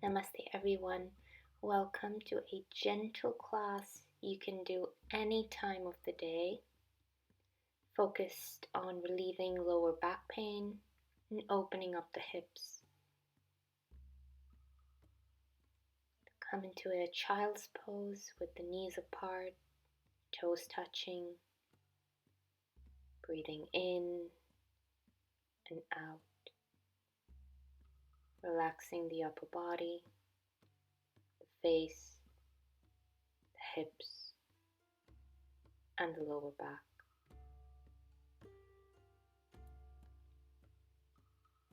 Namaste, everyone. Welcome to a gentle class you can do any time of the day, focused on relieving lower back pain and opening up the hips. Come into a child's pose with the knees apart, toes touching, breathing in and out, relaxing the upper body, the face, the hips, and the lower back.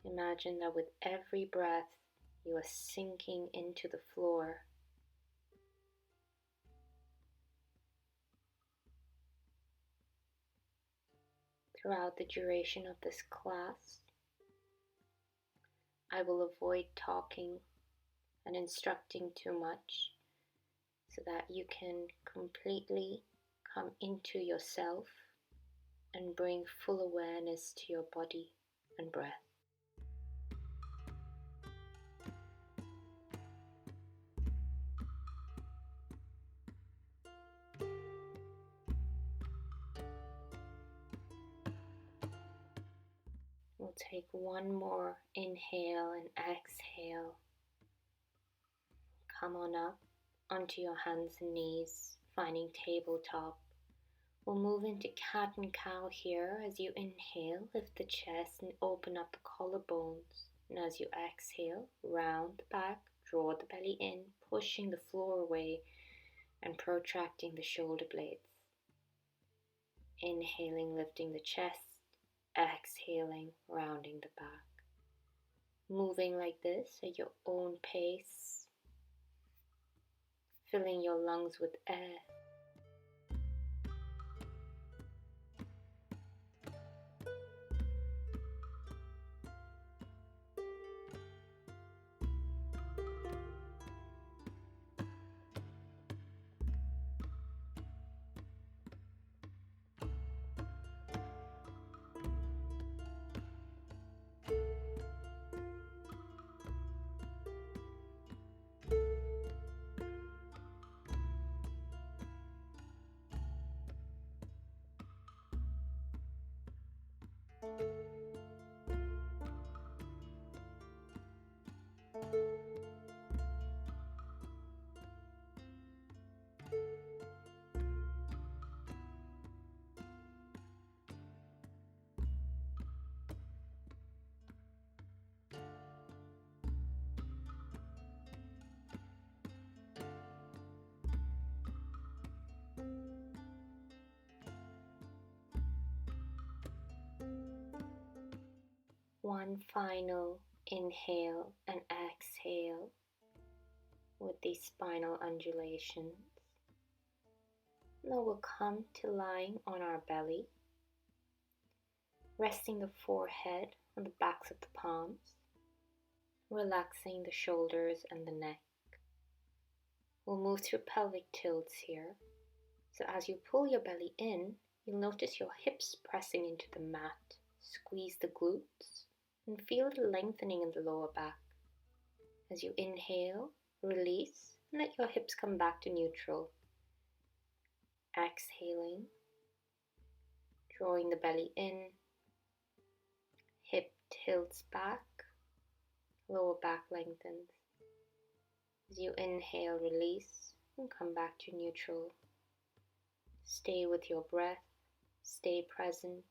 Imagine that with every breath, you are sinking into the floor. Throughout the duration of this class, I will avoid talking and instructing too much so that you can completely come into yourself and bring full awareness to your body and breath. We'll take one more inhale and exhale. Come on up onto your hands and knees, finding tabletop. We'll move into cat and cow here. As you inhale, lift the chest and open up the collarbones. And as you exhale, round the back, draw the belly in, pushing the floor away and protracting the shoulder blades. Inhaling, lifting the chest. Exhaling, rounding the back. Moving like this at your own pace, filling your lungs with air. One final inhale and exhale with these spinal undulations. Now we'll come to lying on our belly, resting the forehead on the backs of the palms, relaxing the shoulders and the neck. We'll move through pelvic tilts here. So as you pull your belly in, you'll notice your hips pressing into the mat. Squeeze the glutes and feel the lengthening in the lower back. As you inhale, release, and let your hips come back to neutral. Exhaling, drawing the belly in, hip tilts back, lower back lengthens. As you inhale, release, and come back to neutral. Stay with your breath, stay present.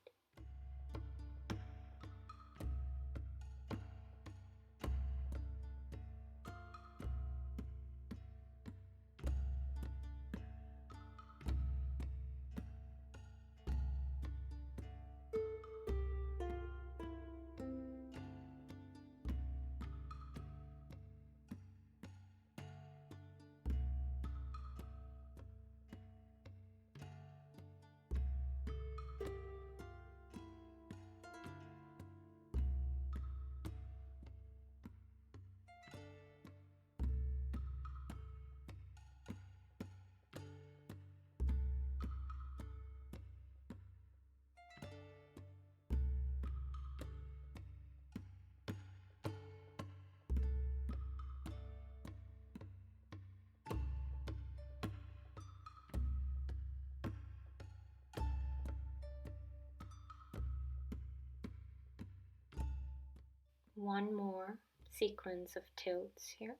One more sequence of tilts here.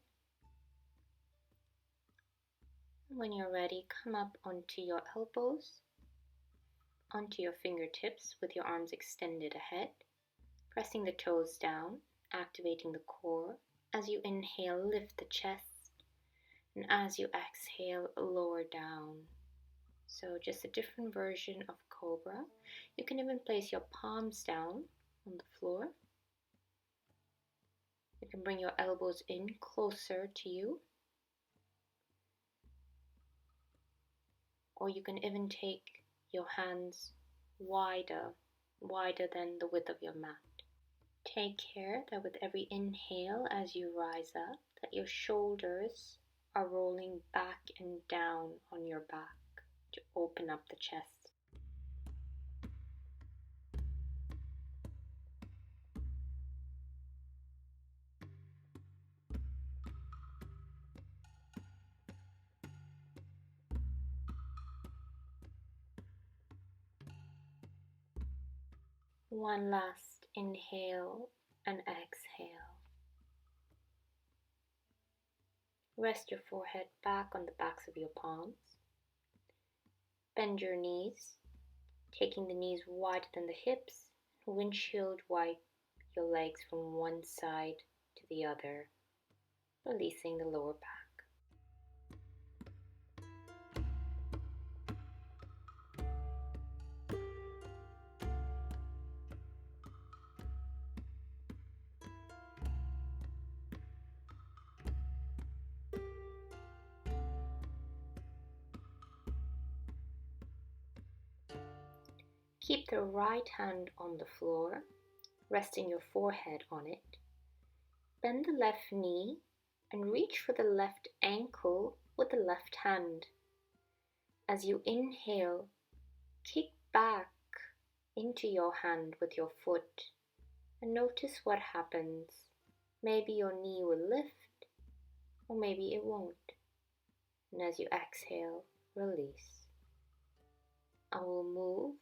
When you're ready, come up onto your elbows, onto your fingertips with your arms extended ahead, pressing the toes down, activating the core. As you inhale, lift the chest, and as you exhale, lower down. So just a different version of Cobra. You can even place your palms down on the floor. You can bring your elbows in closer to you. Or you can even take your hands wider than the width of your mat. Take care that with every inhale as you rise up, that your shoulders are rolling back and down on your back to open up the chest. One last inhale and exhale. Rest your forehead back on the backs of your palms. Bend your knees, taking the knees wider than the hips. Windshield wipe your legs from one side to the other, releasing the lower back. Keep the right hand on the floor, resting your forehead on it. Bend the left knee and reach for the left ankle with the left hand. As you inhale, kick back into your hand with your foot and notice what happens. Maybe your knee will lift, or maybe it won't. And as you exhale, release. I will move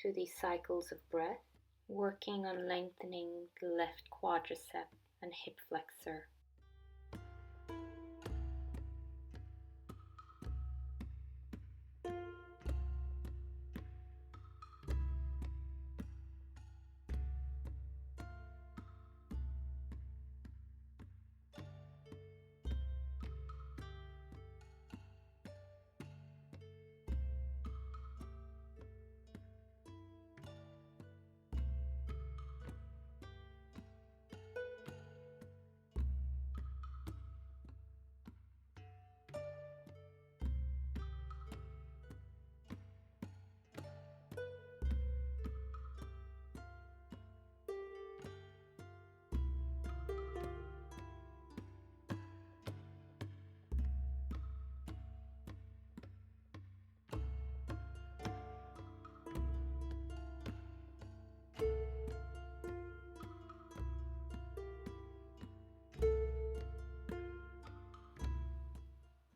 through these cycles of breath, working on lengthening the left quadricep and hip flexor.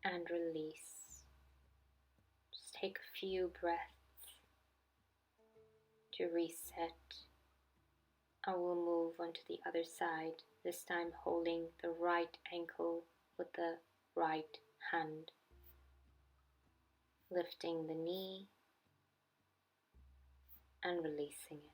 And release. Just take a few breaths to reset. I will move onto the other side, this time holding the right ankle with the right hand, lifting the knee and releasing it.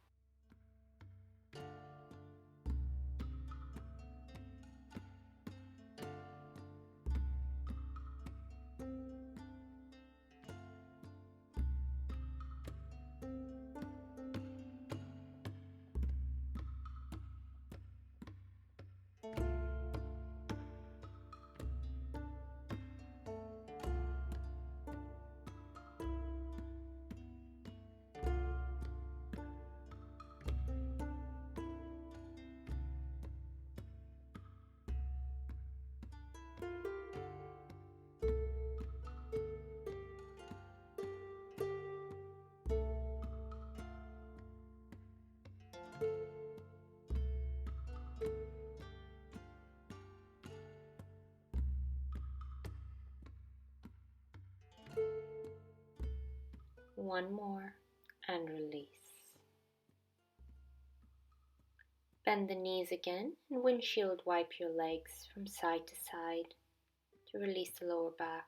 One more and release. Bend the knees again and windshield wipe your legs from side to side to release the lower back.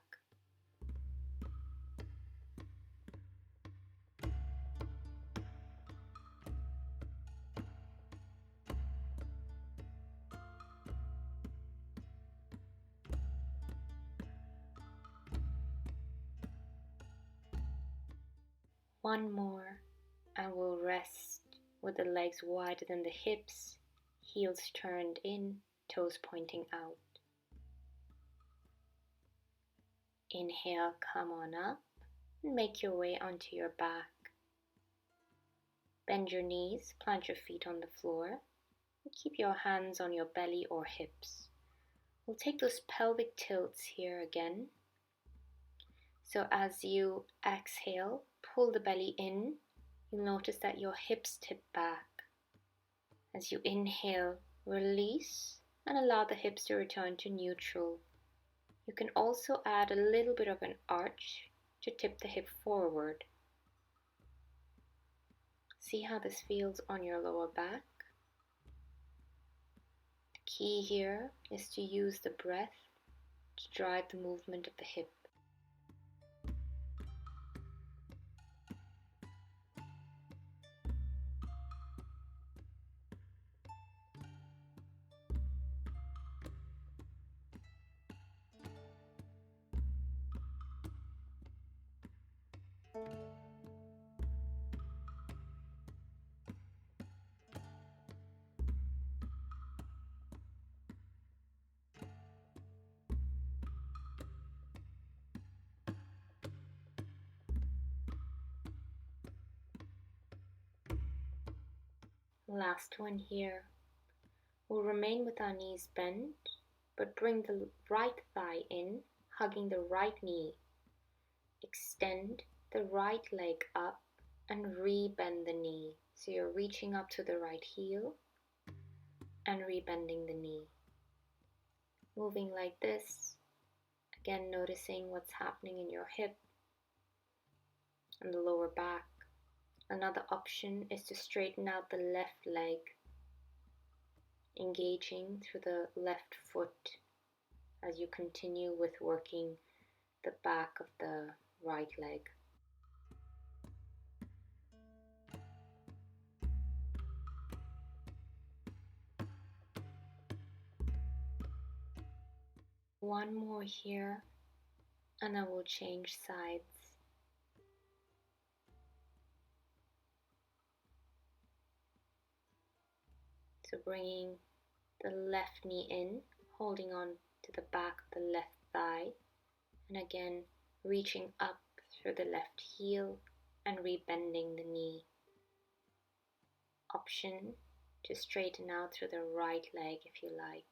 One more, and we'll rest with the legs wider than the hips, heels turned in, toes pointing out. Inhale, come on up and make your way onto your back. Bend your knees, plant your feet on the floor, and keep your hands on your belly or hips. We'll take those pelvic tilts here again. So as you exhale, pull the belly in. You'll notice that your hips tip back. As you inhale, release and allow the hips to return to neutral. You can also add a little bit of an arch to tip the hip forward. See how this feels on your lower back. The key here is to use the breath to drive the movement of the hip. Last one here. We'll remain with our knees bent, but bring the right thigh in, hugging the right knee. Extend the right leg up and re-bend the knee. So you're reaching up to the right heel and re-bending the knee. Moving like this, again noticing what's happening in your hip and the lower back. Another option is to straighten out the left leg, engaging through the left foot as you continue with working the back of the right leg. One more here, and I will change sides. So bringing the left knee in, holding on to the back of the left thigh, and again reaching up through the left heel and re-bending the knee. Option to straighten out through the right leg if you like.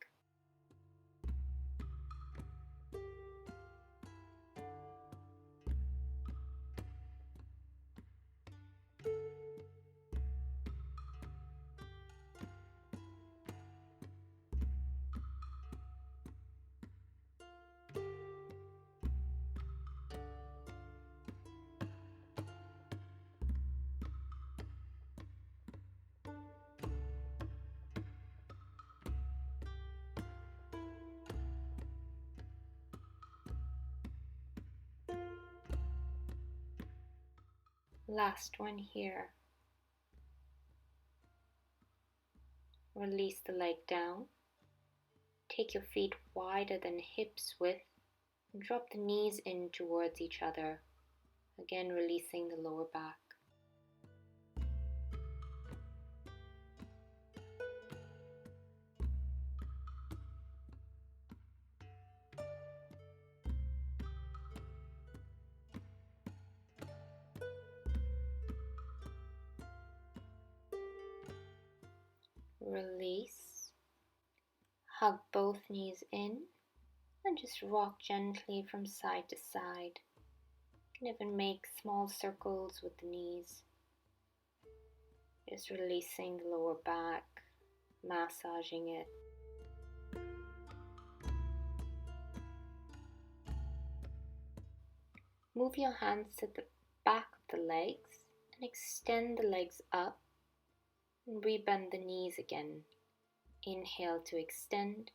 Last one here. Release the leg down. Take your feet wider than hips width and drop the knees in towards each other. Again, releasing the lower back. Release. Hug both knees in and just rock gently from side to side. You can even make small circles with the knees. Just releasing the lower back, massaging it. Move your hands to the back of the legs and extend the legs up and re-bend the knees again. Inhale to extend,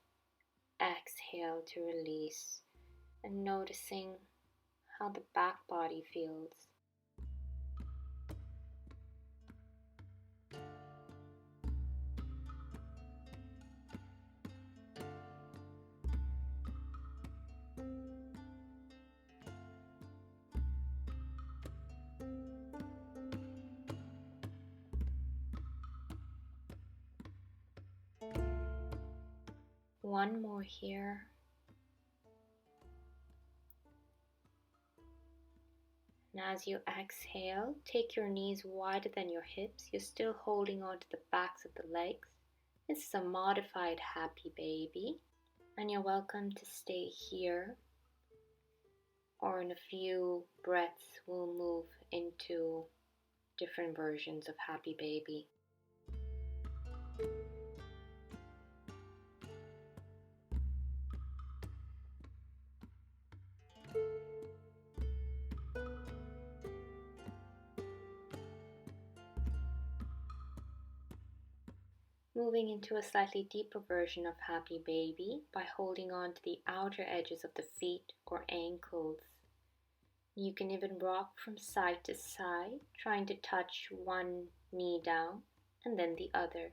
exhale to release, and noticing how the back body feels. One more here. And as you exhale, take your knees wider than your hips. You're still holding on to the backs of the legs. This is a modified happy baby, and you're welcome to stay here, or in a few breaths we'll move into different versions of happy baby. Moving into a slightly deeper version of happy baby by holding on to the outer edges of the feet or ankles. You can even rock from side to side, trying to touch one knee down and then the other.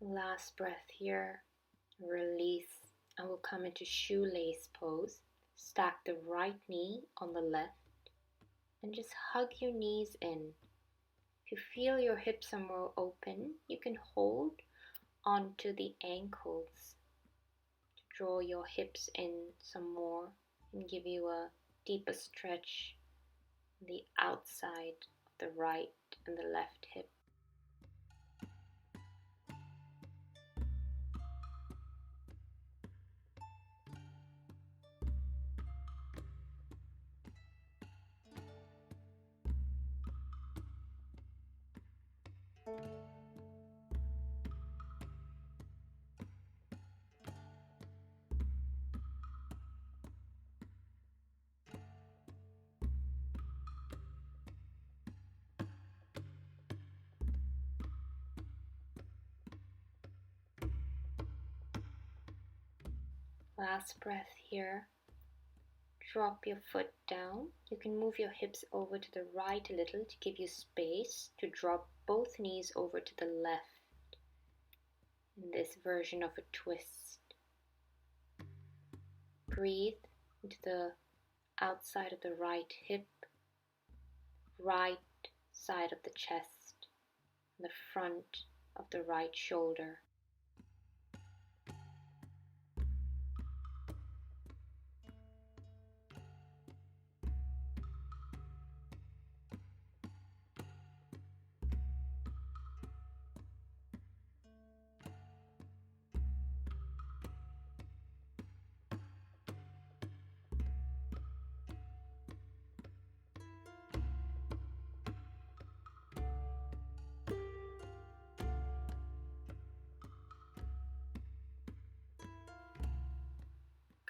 Last breath here, release, and we'll come into shoelace pose. Stack the right knee on the left and just hug your knees in. If you feel your hips are more open, you can hold onto the ankles to draw your hips in some more and give you a deeper stretch on the outside of the right and the left hip. Last breath here. Drop your foot down. You can move your hips over to the right a little to give you space to drop both knees over to the left in this version of a twist. Breathe into the outside of the right hip, right side of the chest, and the front of the right shoulder.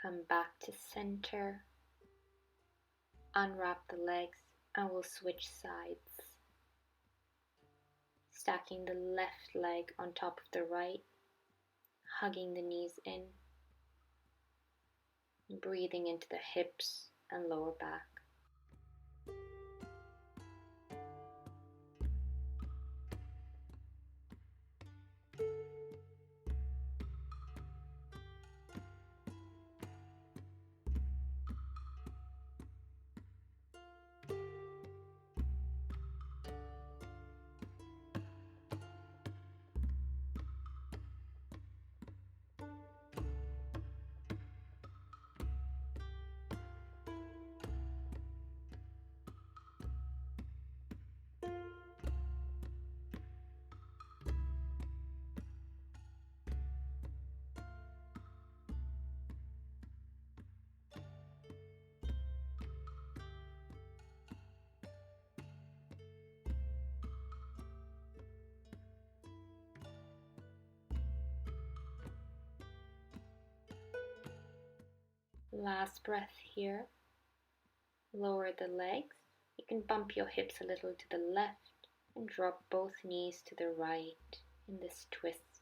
Come back to center, unwrap the legs, and we'll switch sides. Stacking the left leg on top of the right, hugging the knees in, breathing into the hips and lower back. Last breath here. Lower the legs. You can bump your hips a little to the left and drop both knees to the right in this twist.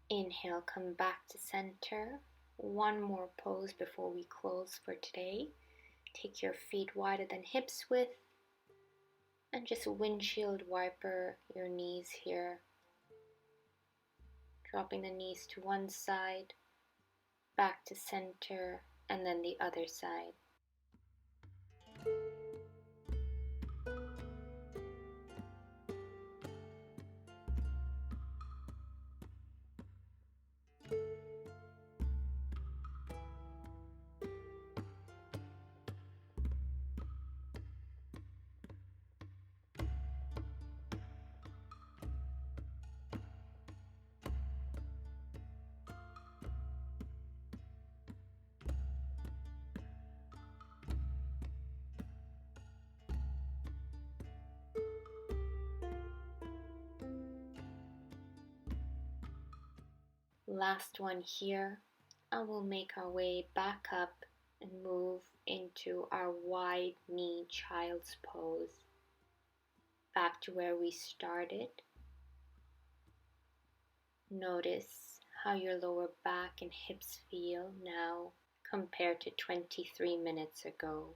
Inhale, come back to center. One more pose before we close for today. Take your feet wider than hips width and just windshield wiper your knees here. Dropping the knees to one side, back to center, and then the other side. Last one here, and we'll make our way back up and move into our wide knee child's pose. Back to where we started. Notice how your lower back and hips feel now compared to 23 minutes ago.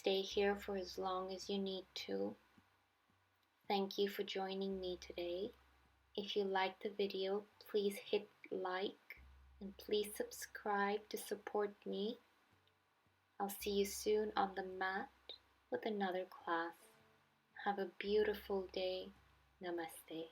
Stay here for as long as you need to. Thank you for joining me today. If you liked the video, please hit like and please subscribe to support me. I'll see you soon on the mat with another class. Have a beautiful day. Namaste.